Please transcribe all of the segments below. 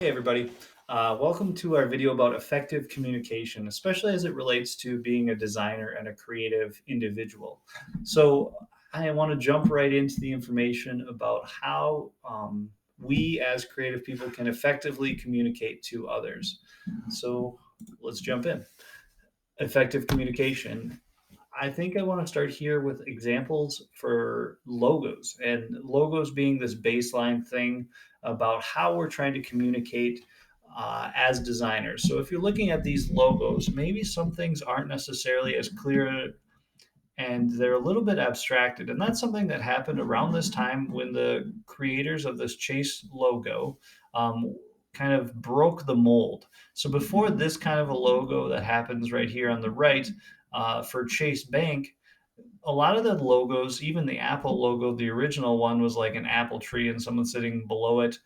Hey everybody, welcome to our video about effective communication, especially as it relates to being a designer and a creative individual. So I want to jump right into the information about how we as creative people can effectively communicate to others. So let's jump in. Effective communication. I think I want to start here with examples for logos, and logos being this baseline thing about how we're trying to communicate as designers. So if you're looking at these logos, maybe some things aren't necessarily as clear and they're a little bit abstracted. And that's something that happened around this time when the creators of this Chase logo um, kind of broke the mold. So before this kind of a logo that happens right here on the right for Chase Bank, a lot of the logos, even the Apple logo, the original one was like an apple tree and someone sitting below it.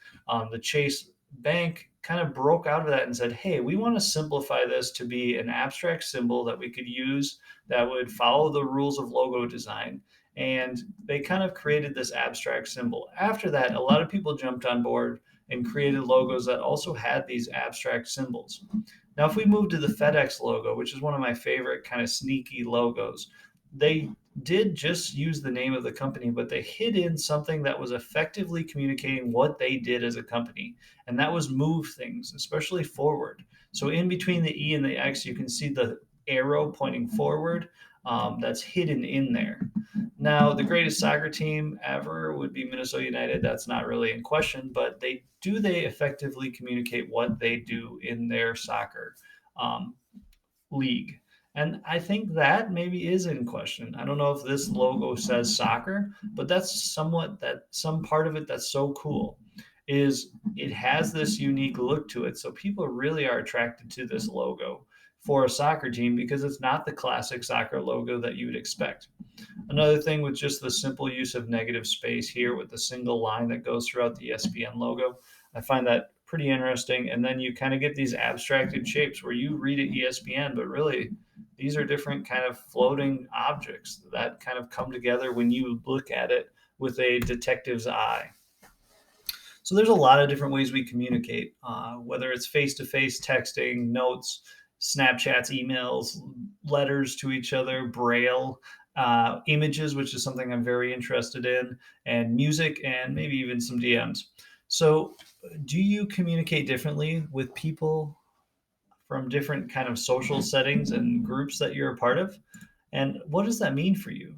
The Chase Bank kind of broke out of that and said, hey, we want to simplify this to be an abstract symbol that we could use that would follow the rules of logo design. And they kind of created this abstract symbol. After that, a lot of people jumped on board and created logos that also had these abstract symbols. Now, if we move to the FedEx logo, which is one of my favorite kind of sneaky logos, they did just use the name of the company, but they hid in something that was effectively communicating what they did as a company, and that was move things, especially forward. So in between the E and the X, you can see the arrow pointing forward. That's hidden in there. Now, the greatest soccer team ever would be Minnesota United. That's not really in question, but they effectively communicate what they do in their soccer um, league. And I think that maybe is in question. I don't know if this logo says soccer, but that's somewhat that some part of it that's so cool is it has this unique look to it. So people really are attracted to this logo for a soccer team because it's not the classic soccer logo that you would expect. Another thing with just the simple use of negative space here with the single line that goes throughout the ESPN logo, I find that pretty interesting. And then you kind of get these abstracted shapes where you read it ESPN, but really these are different kind of floating objects that kind of come together when you look at it with a detective's eye. So there's a lot of different ways we communicate, whether it's face-to-face texting, notes, Snapchats, emails, letters to each other, braille, images, which is something I'm very interested in, and music, and maybe even some DMs. So, do you communicate differently with people from different kind of social settings and groups that you're a part of? And what does that mean for you?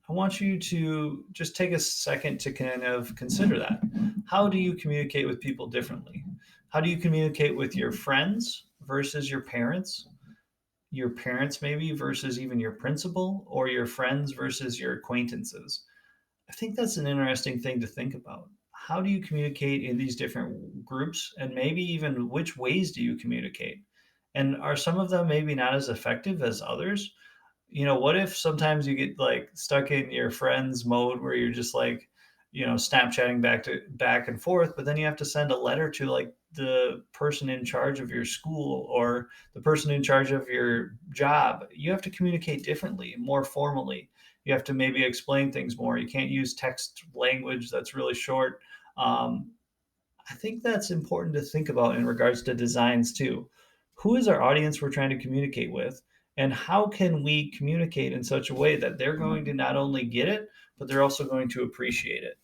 I want you to just take a second to kind of consider that. How do you communicate with people differently? How do you communicate with your friends versus your parents maybe versus even your principal, or your friends versus your acquaintances? I think that's an interesting thing to think about. How do you communicate in these different groups, and maybe even which ways do you communicate? And are some of them maybe not as effective as others? What if sometimes you get like stuck in your friends mode where you're just like, Snapchatting back and forth, but then you have to send a letter to like the person in charge of your school or the person in charge of your job. You have to communicate differently, more formally. You have to maybe explain things more. You can't use text language that's really short. Um, I think that's important to think about in regards to designs too. Who is our audience we're trying to communicate with? And how can we communicate in such a way that they're going to not only get it, but they're also going to appreciate it?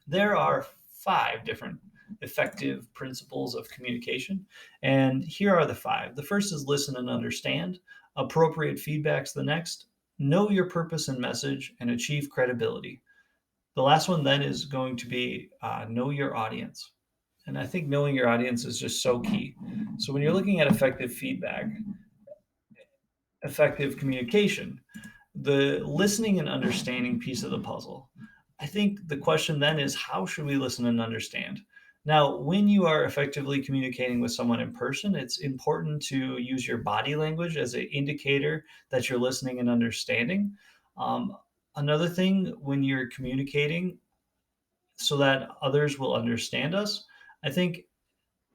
There are 5 different effective principles of communication, and here are the 5. The first is listen and understand. Appropriate feedback's the next. Know your purpose and message and achieve credibility. The last one then is going to be know your audience. And I think knowing your audience is just so key. So when you're looking at effective feedback, effective communication, the listening and understanding piece of the puzzle, I think the question then is how should we listen and understand? Now, when you are effectively communicating with someone in person, it's important to use your body language as an indicator that you're listening and understanding. Um, Another thing when you're communicating so that others will understand us, I think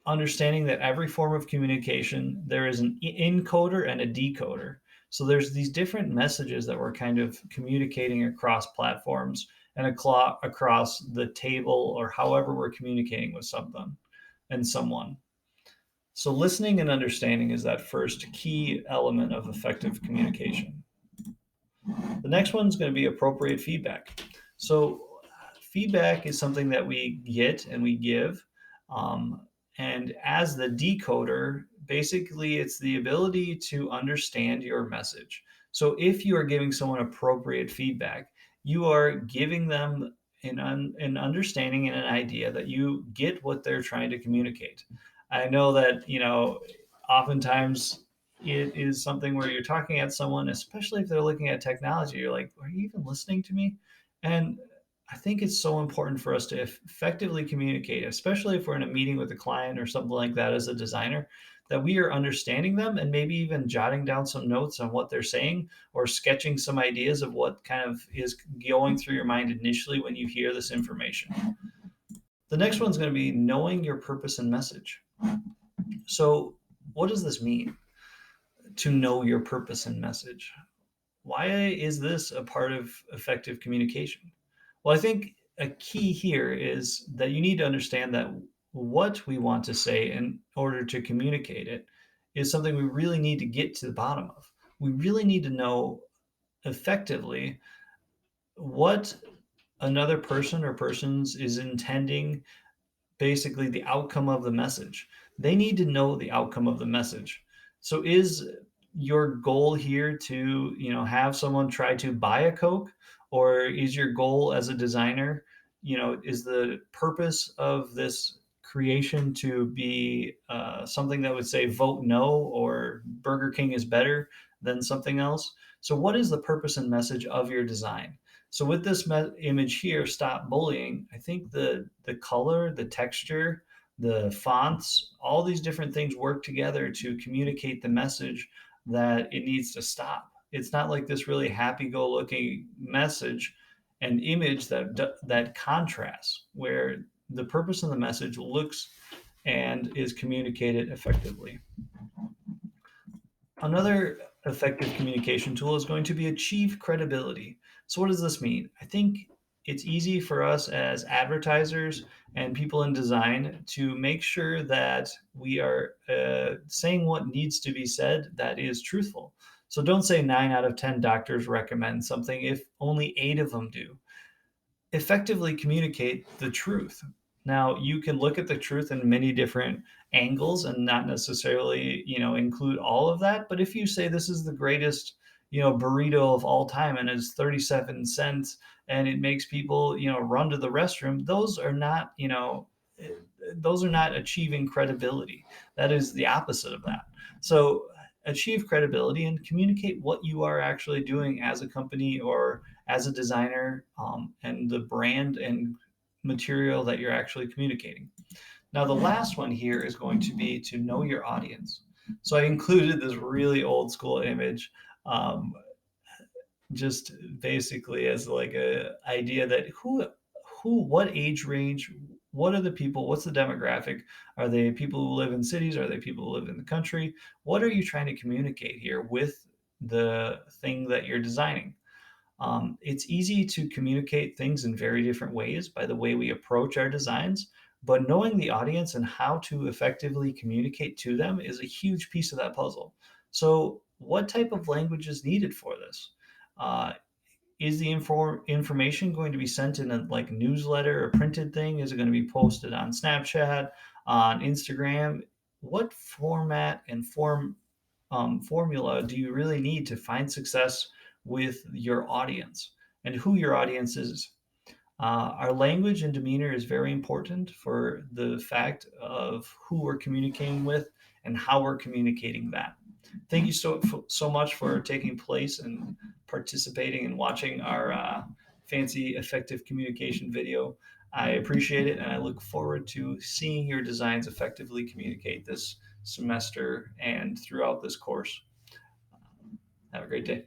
understanding that every form of communication, there is an encoder and a decoder. So there's these different messages that we're kind of communicating across platforms and across the table or however we're communicating with something. and someone. So listening and understanding is that first key element of effective communication. The next one is going to be appropriate feedback. So feedback is something that we get and we give. Um, and as the decoder, basically it's the ability to understand your message. So if you are giving someone appropriate feedback, you are giving them an understanding and an idea that you get what they're trying to communicate. I know that, oftentimes it is something where you're talking at someone, especially if they're looking at technology, you're like, are you even listening to me? And I think it's so important for us to effectively communicate, especially if we're in a meeting with a client or something like that as a designer, that we are understanding them and maybe even jotting down some notes on what they're saying or sketching some ideas of what kind of is going through your mind initially when you hear this information. The next one's going to be knowing your purpose and message. So, what does this mean to know your purpose and message? Why is this a part of effective communication? Well, I think a key here is that you need to understand that what we want to say in order to communicate it is something we really need to get to the bottom of. We really need to know effectively what another person or persons is intending, basically the outcome of the message. They need to know the outcome of the message. So is your goal here to, have someone try to buy a Coke, or is your goal as a designer, is the purpose of this creation to be something that would say vote no or Burger King is better than something else? So what is the purpose and message of your design? So with this image here, stop bullying, I think the color, the texture, the fonts, all these different things work together to communicate the message that it needs to stop. It's not like this really happy-go-lucky message and image that contrasts, where the purpose of the message looks and is communicated effectively. Another effective communication tool is going to be achieve credibility. So, what does this mean? I think it's easy for us as advertisers and people in design to make sure that we are saying what needs to be said that is truthful. So, don't say 9 out of 10 doctors recommend something if only 8 of them do. Effectively communicate the truth. Now, you can look at the truth in many different angles and not necessarily, include all of that. But if you say this is the greatest, burrito of all time and it's 37 cents and it makes people, run to the restroom, eh, those are not achieving credibility. That is the opposite of that. So achieve credibility and communicate what you are actually doing as a company or as a designer, and the brand and material that you're actually communicating. Now, the last one here is going to be to know your audience. So I included this really old school image, um, just basically as like a idea that what age range, what are the people, what's the demographic? Are they people who live in cities? Are they people who live in the country? What are you trying to communicate here with the thing that you're designing? It's easy to communicate things in very different ways by the way we approach our designs, but knowing the audience and how to effectively communicate to them is a huge piece of that puzzle. So, what type of language is needed for this? Uh, is the information going to be sent in a like newsletter or printed thing? Is it going to be posted on Snapchat, on Instagram? What format and formula do you really need to find success with your audience and who your audience is? Our language and demeanor is very important for the fact of who we're communicating with and how we're communicating that. Thank you so much for taking place and participating and watching our fancy effective communication video. I appreciate it and I look forward to seeing your designs effectively communicate this semester and throughout this course. Have a great day.